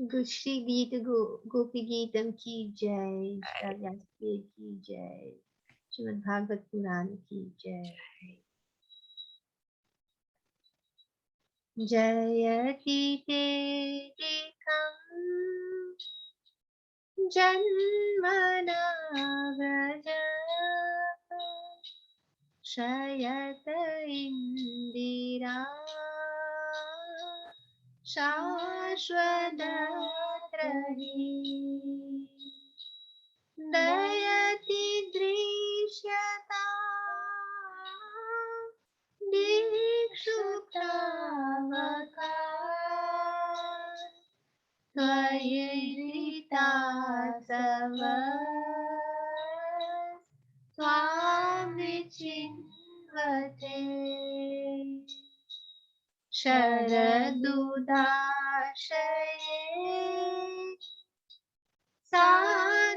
श्री गीत गोपी गीतम की जय, व्यास की जय, श्रीमद् भागवत पुराण की जय। जयति तेजिकम् जन्मना व्रज शयत इन्दिरा शाश्वतत्रयी दयति दृश्यता दिक्षुप्तावका त्वयिरितासव त्वां विचिन्वते शरदुदाशये साधुजातस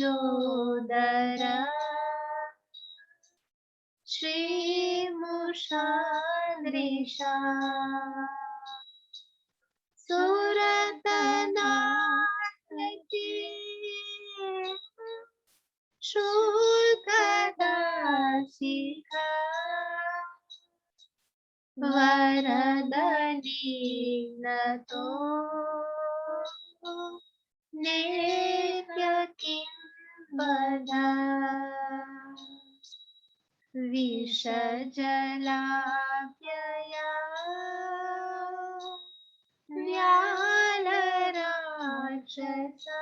सरसिजोदर श्रीमुषादृशा सुरतनाथकी शूलकदाशिखा वरदनीनतो नेत्यकिंबदा विषजलाभ्यया व्यालराक्षसा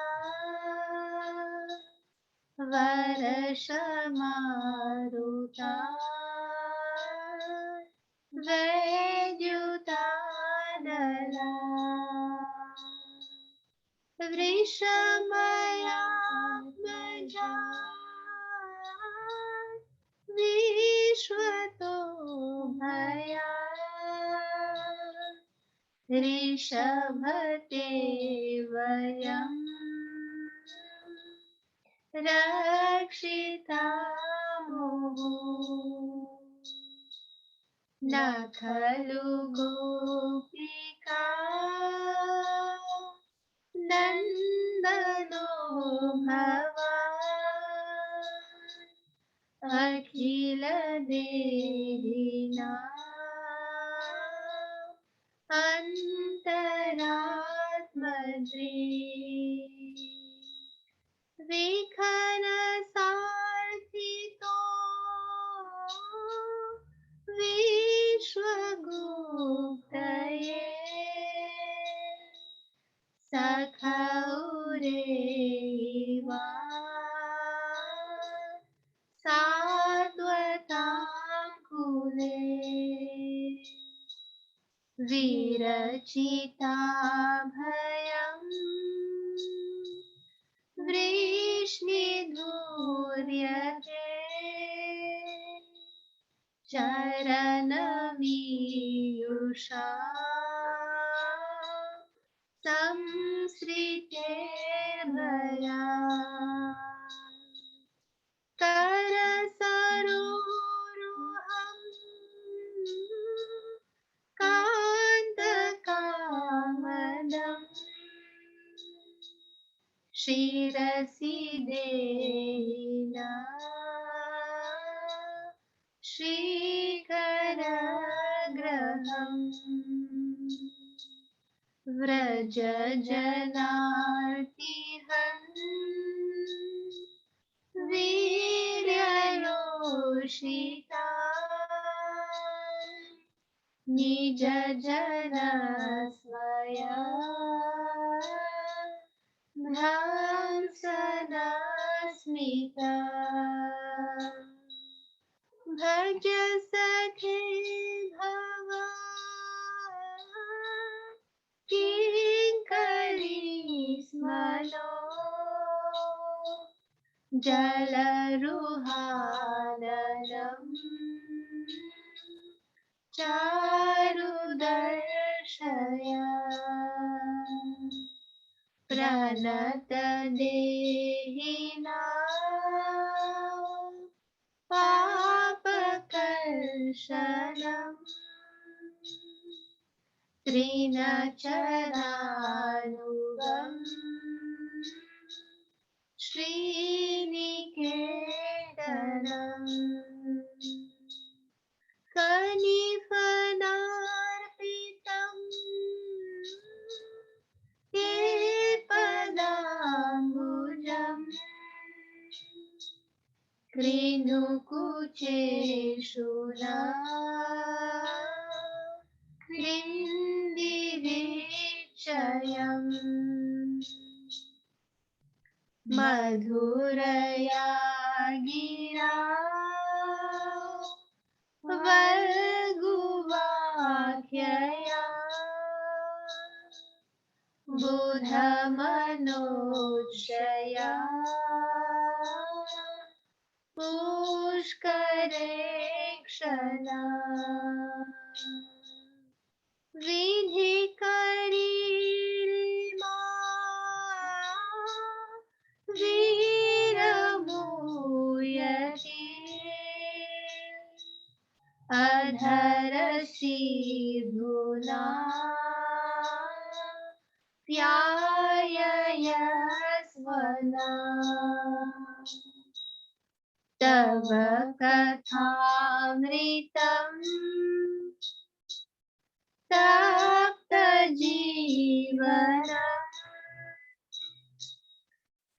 वर्षमारुता वैद्युतानला वृषमयात्मजा विश्वतो भया ऋषभते वयम् रक्षितामुः न खलु गोपिका नन्दनो भवान् अखिलदेहिना अन्तरात्मजे विखनसार्थितो विश्वगुप्तये सखौरेवा सात्वतां कुले विरचिता भयम् वृष्णिधूर्यते चरणमीयुषा संसृतेर्भया करसरोरुहम् कान्तकामदम् शिरसि देहिना श्रीकरग्रहम् व्रजजनार्तिहन् वीर्ययोषिता निजजनस्मया ध्यानसदास्मिता भज सखे भव किङ्करी स्मरो जलरुहानलम् चारुदर्शया प्रणतदेहिना पापकर्षणा दर्शनम् त्रिनचरानुगम् श्रीनिकेतनम् कनिफनार्पितम् ते पदाम्बुजम् कृणुकुचेषुना कृन्दिरेक्षयम् मधुरया गिरा वर्गुवाख्यया बुधमनोक्षया पुष्करे क्षणा विधिकरीमा वीरमूयते अधरसिधुना ध्याययस्वना तव कथामृतम् तप्तजीवनम्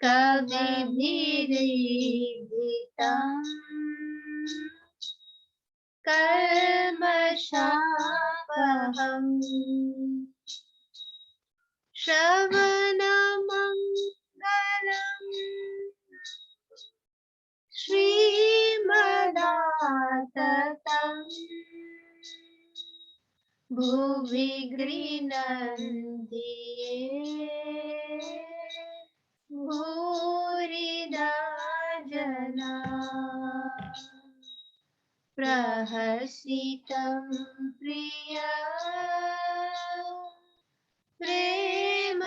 कविभिरीडितम् कल्मषापहम् श्रवणमङ्गलम् श्रीमदाततम् भुवि गृह्णन्ति ये भूरिदा जना प्रहसितं प्रिया प्रेमवीक्षणम्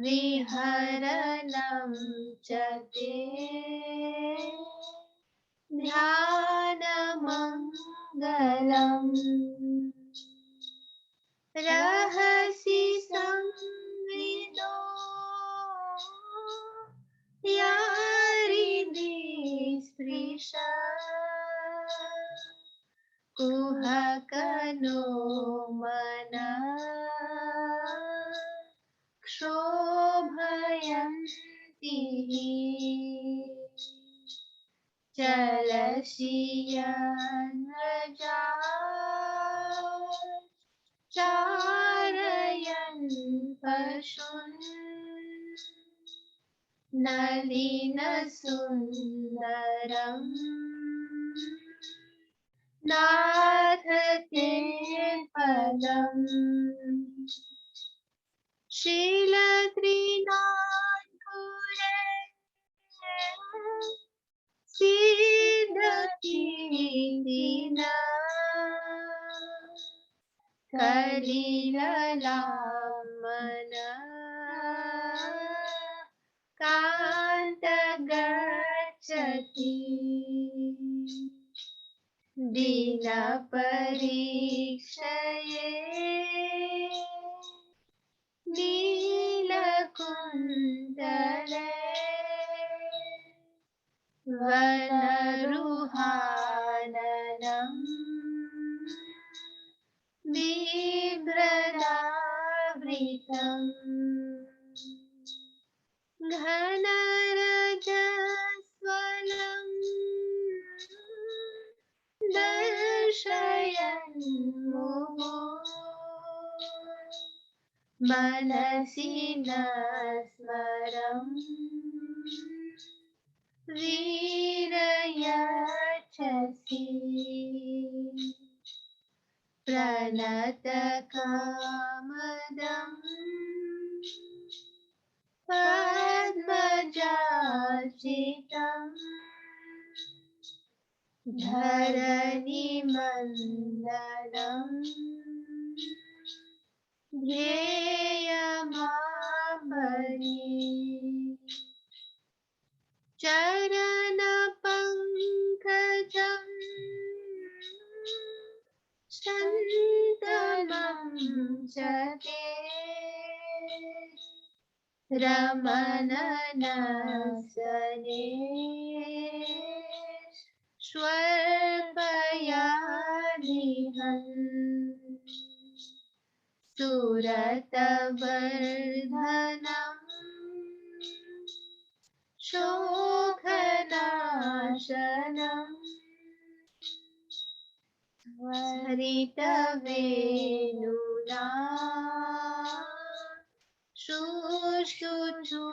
विहरणं च ते ध्यानमङ्गलम् रहसि संविदो यारिदि स्पृशा कुहकनो मना क्षोभयन्ति चलसियन्व्रजा चारयन् पशुन् नलिनसुन्दरम् नाथ ते पदम् शीलत्रिनाथुरे सिद्धकीर्तिना कलिललामना कान्तगच्छति दीनपरीक्षये नीलकुन्तले वनरुहाननम् बिभ्रदावृतम् घनरजस्वलम् दर्शयन् मुहुः मनसि न स्मरम् वीरयच्छसि प्रणतकामदम् पद्मजाचितम् धरणिमण्डलम् ध्येयमाम्बरी चरण च ते रमणनसने स्वल्पयादिहन् सुरतवर्धनम् शोकनाशनम् हरितवेणुना शुश्रुषुम्बितम्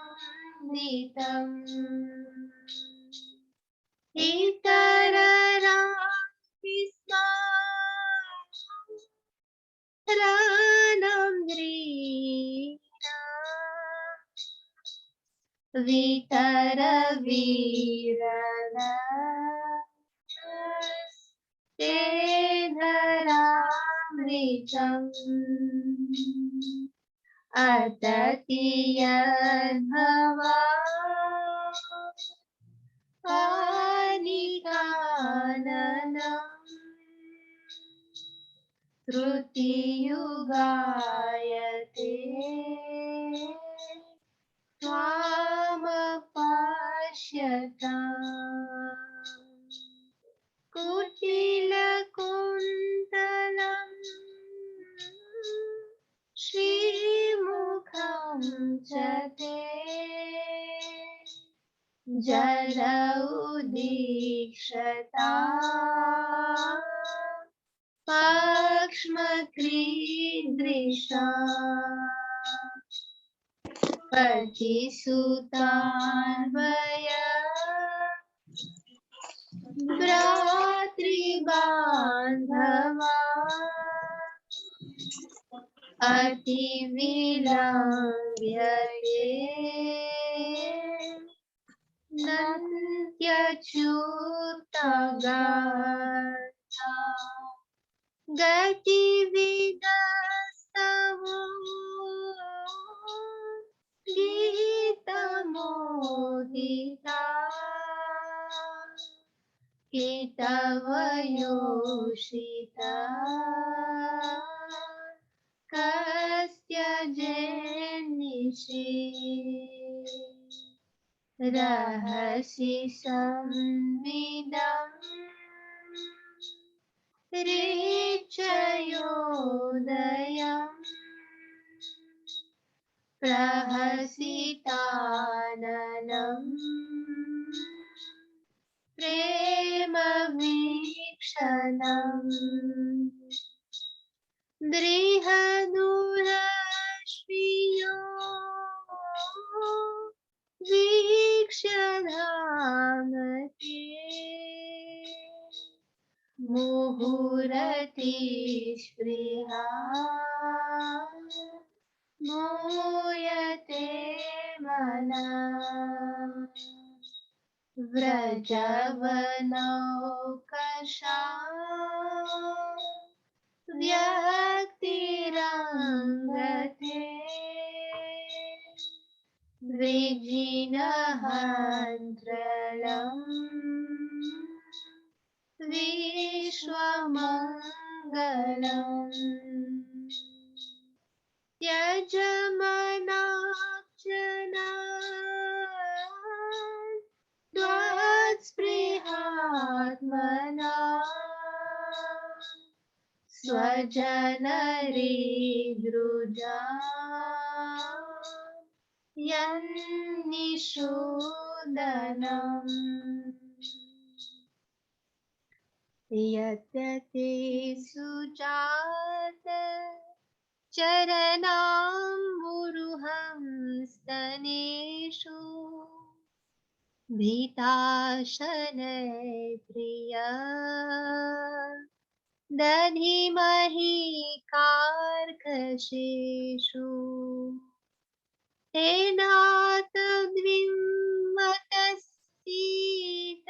इतररामि स्म रानम्रीणा वितरवीरन ते धरामृतम् अततियद्भवा आनिकाननम् श्रुतियुगायते त्वामपश्यता कुटिलकुन्तलम् श्रीमुखं च ते जलौदीक्षता पक्ष्मक्रीदृशा पतिसुतान्वय भ्रातृबान्धवा अतिविलम्ब्यते नन्त्यच्युतगाथा गतिविदस्तवो गीतमोदिता केतवयोषिता कस्य जनिषि रहसि संविदम् ऋचयोदयम् प्रहसिताननम् प्रेम वीक्षणम् दृहदुरश्रियो वीक्ष्य धामते मुहुरतिस्पृहा मूयते मनः व्रजवनौकशा व्यक्तिरङ्गते द्विजिनहन्त्रलम् विश्वमङ्गलम् त्यजमनार्चना त्वत्स्पृहात्मना स्वजनहृद्रुजा यन्निषूदनम् यद्यते सुजात चरणाम्बुरुहं स्तनेषु भीताशनै प्रिया दधिमहि कार्कशेषु तेनातद्विमतस्थित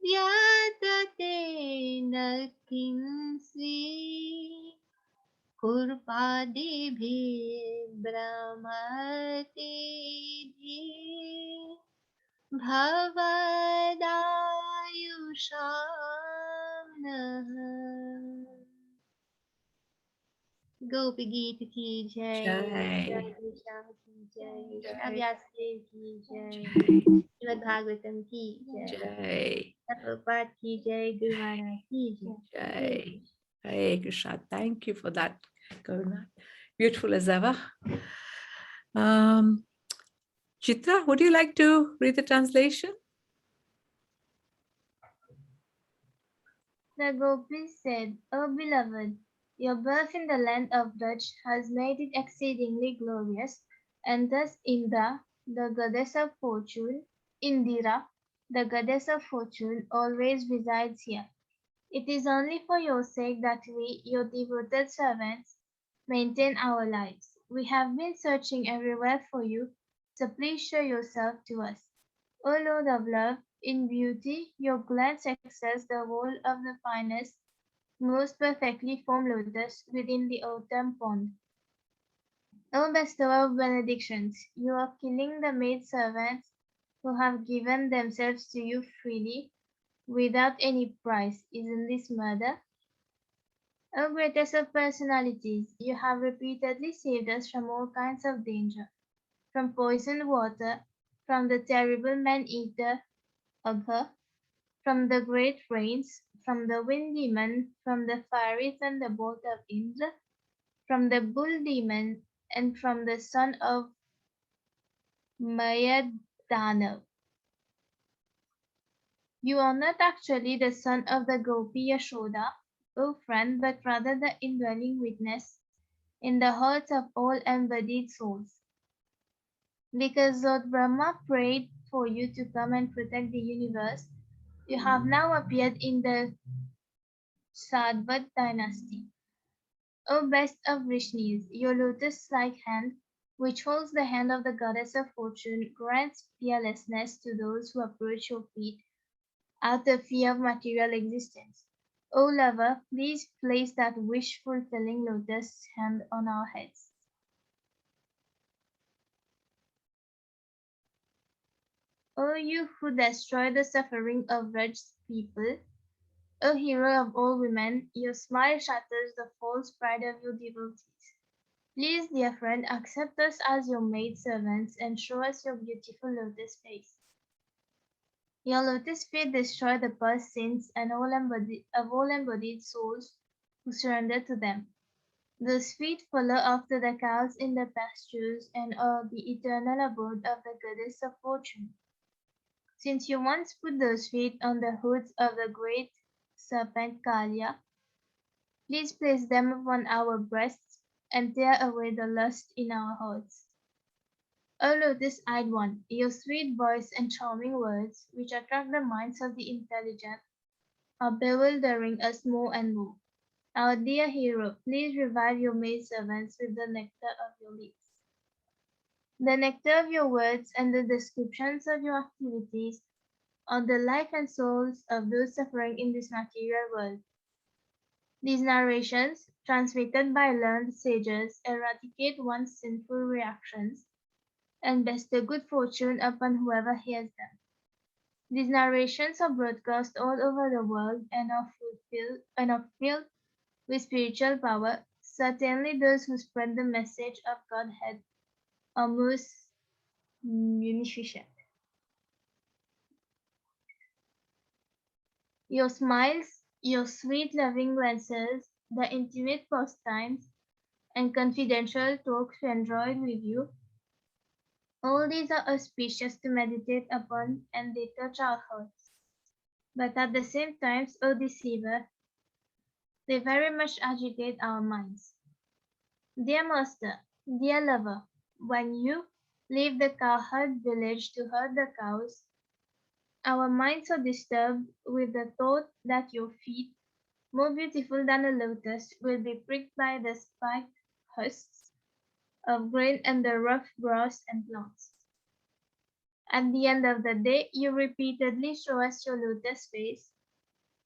व्यतते न किंस्वी कुर्पादिभिः भ्रमति भवदायुषां नः Gopi Geet ki jai, Jai. Radha Shah ki jai, Jai. Shavyas ki jai, Jai. Srimad Bhagavatam ki jai, Jai. Prabhupada ki jai, Guru Maharaj ki jai. Hare Jai. Krishna. Hare Krishna. Thank you for that, Karuna. Beautiful as ever. Um, Chitra, would you like to read the translation? The Gopis said, O beloved, your birth in the land of Braj has made it exceedingly glorious, and thus Indra, the goddess of fortune, Indira, the goddess of fortune, always resides here. It is only for your sake that we, your devoted servants, maintain our lives. We have been searching everywhere for you, so please show yourself to us. O Lord of love, in beauty your glance excels the whole of the finest, most perfectly formed lotus within the autumn pond. O bestower of benedictions, you are killing the maid servants who have given themselves to you freely, without any price. Isn't this murder? O greatest of personalities, you have repeatedly saved us from all kinds of danger, from poisoned water, from the terrible man-eater Agha, from the great rains, from the wind demon, from the fiery thunderbolt of Indra, from the bull demon, and from the son of Mayadanav. You are not actually the son of the Gopi Yashoda, O friend, but rather the indwelling witness in the hearts of all embodied souls. Because Lord Brahma prayed for you to come and protect the universe, you have now appeared in the Sadvat dynasty. O best of Vishnus, your lotus-like hand, which holds the hand of the goddess of fortune, grants fearlessness to those who approach your feet out of fear of material existence. O lover, please place that wish-fulfilling lotus hand on our heads. O you who destroy the suffering of wretched people, O hero of all women, your smile shatters the false pride of your devotees. Please, dear friend, accept us as your maid servants and show us your beautiful lotus face. Your lotus feet destroy the past sins and all embodied souls who surrender to them. Those feet follow after the cows in the pastures and are the eternal abode of the goddess of fortune. Since you once put those feet on the hoods of the great serpent Kalia, please place them upon our breasts and tear away the lust in our hearts. O lotus-eyed one, your sweet voice and charming words, which attract the minds of the intelligent, are bewildering us more and more. Our dear hero, please revive your maidservants with the nectar of your lips. The nectar of your words and the descriptions of your activities are the life and souls of those suffering in this material world. These narrations, transmitted by learned sages, eradicate one's sinful reactions and bestow good fortune upon whoever hears them. These narrations are broadcast all over the world and are filled with spiritual power. Certainly those who spread the message of Godhead are most munificent. Your smiles, your sweet loving glances, the intimate pastimes, and confidential talks enjoyed with you, all these are auspicious to meditate upon and they touch our hearts. But at the same time, O deceiver, they very much agitate our minds. Dear master, dear lover, when you leave the cowherd village to herd the cows, our minds are disturbed with the thought that your feet, more beautiful than a lotus, will be pricked by the spiked husks of grain and the rough grass and plants. At the end of the day, you repeatedly show us your lotus face,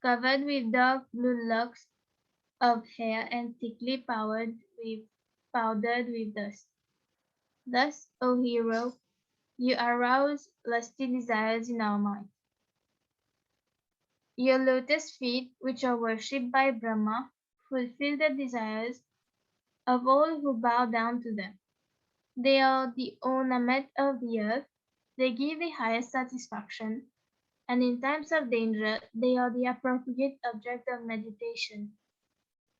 covered with dark blue locks of hair and thickly powdered with dust. Thus, O hero, you arouse lusty desires in our mind. Your lotus feet, which are worshipped by Brahma, fulfill the desires of all who bow down to them. They are the ornament of the earth, they give the highest satisfaction, and in times of danger they are the appropriate object of meditation.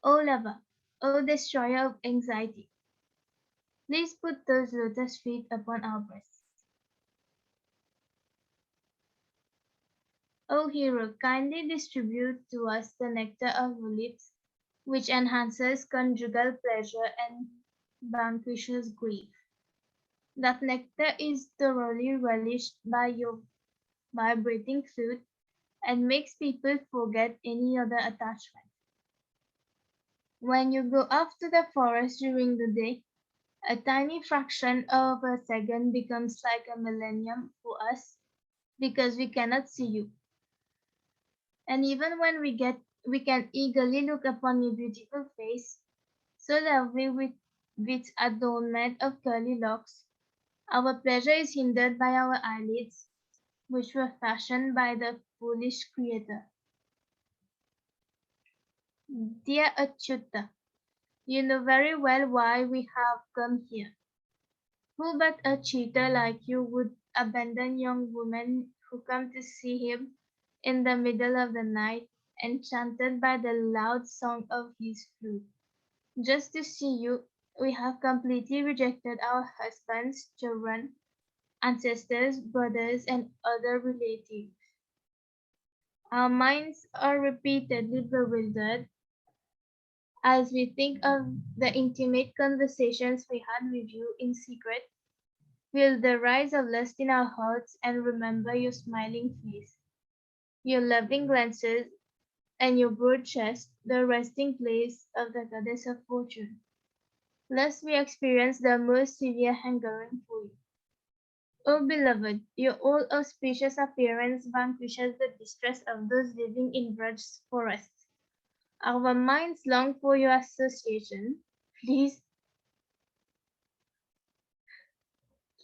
O lover, O destroyer of anxiety, please put those lotus feet upon our breasts. O hero, kindly distribute to us the nectar of your lips, which enhances conjugal pleasure and vanquishes grief. That nectar is thoroughly relished by your vibrating flute and makes people forget any other attachment. When you go off to the forest during the day, a tiny fraction of a second becomes like a millennium for us because we cannot see you. And even when we can eagerly look upon your beautiful face, so lovely with its adornment of curly locks, our pleasure is hindered by our eyelids, which were fashioned by the foolish Creator. Dear Achyuta, you know very well why we have come here. Who but a cheater like you would abandon young women who come to see him in the middle of the night, enchanted by the loud song of his flute? Just to see you, we have completely rejected our husbands, children, ancestors, brothers, and other relatives. Our minds are repeatedly bewildered as we think of the intimate conversations we had with you in secret, feel the rise of lust in our hearts, and remember your smiling face, your loving glances, and your broad chest, the resting place of the goddess of fortune. Lest we experience the most severe hankering for you. O beloved, your all auspicious appearance vanquishes the distress of those living in Braj's forests. Our minds long for your association. Please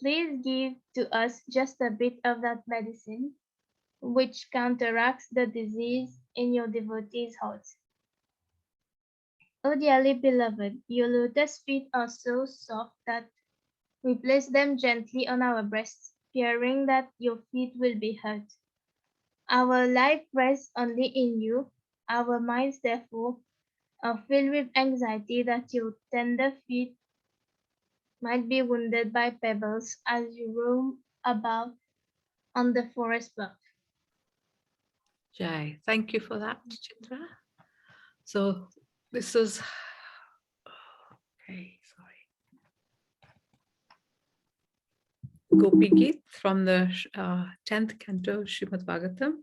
give to us just a bit of that medicine which counteracts the disease in your devotees' hearts. O dearly beloved, your lotus feet are so soft that we place them gently on our breasts, fearing that your feet will be hurt. Our life rests only in you. Our minds, therefore, are filled with anxiety that your tender feet might be wounded by pebbles as you roam about on the forest path. Jai, thank you for that, Chitra. So this is, okay, sorry. Gopi Geet from the 10th Canto Srimad Bhagavatam.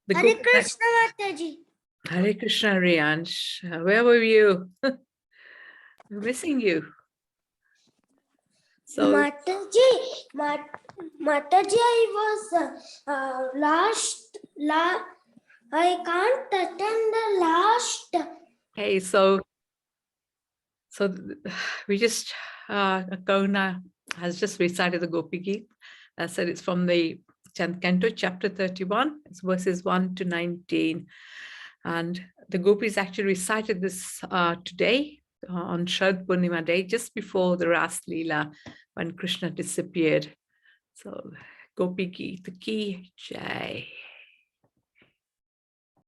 Hare Krishna Mataji. Hare Krishna, Riyansh. Where were you? We're missing you. So Mataji, I was I can't attend the last. hey, so we just Karuna has just recited the Gopi Geet. I said it's from the 10th Canto, chapter 31. It's verses 1 to 19. And the Gopis actually recited this today on Sharad Purnima Day, just before the Ras Leela, when Krishna disappeared. So Gopi Geet, Ki Jai.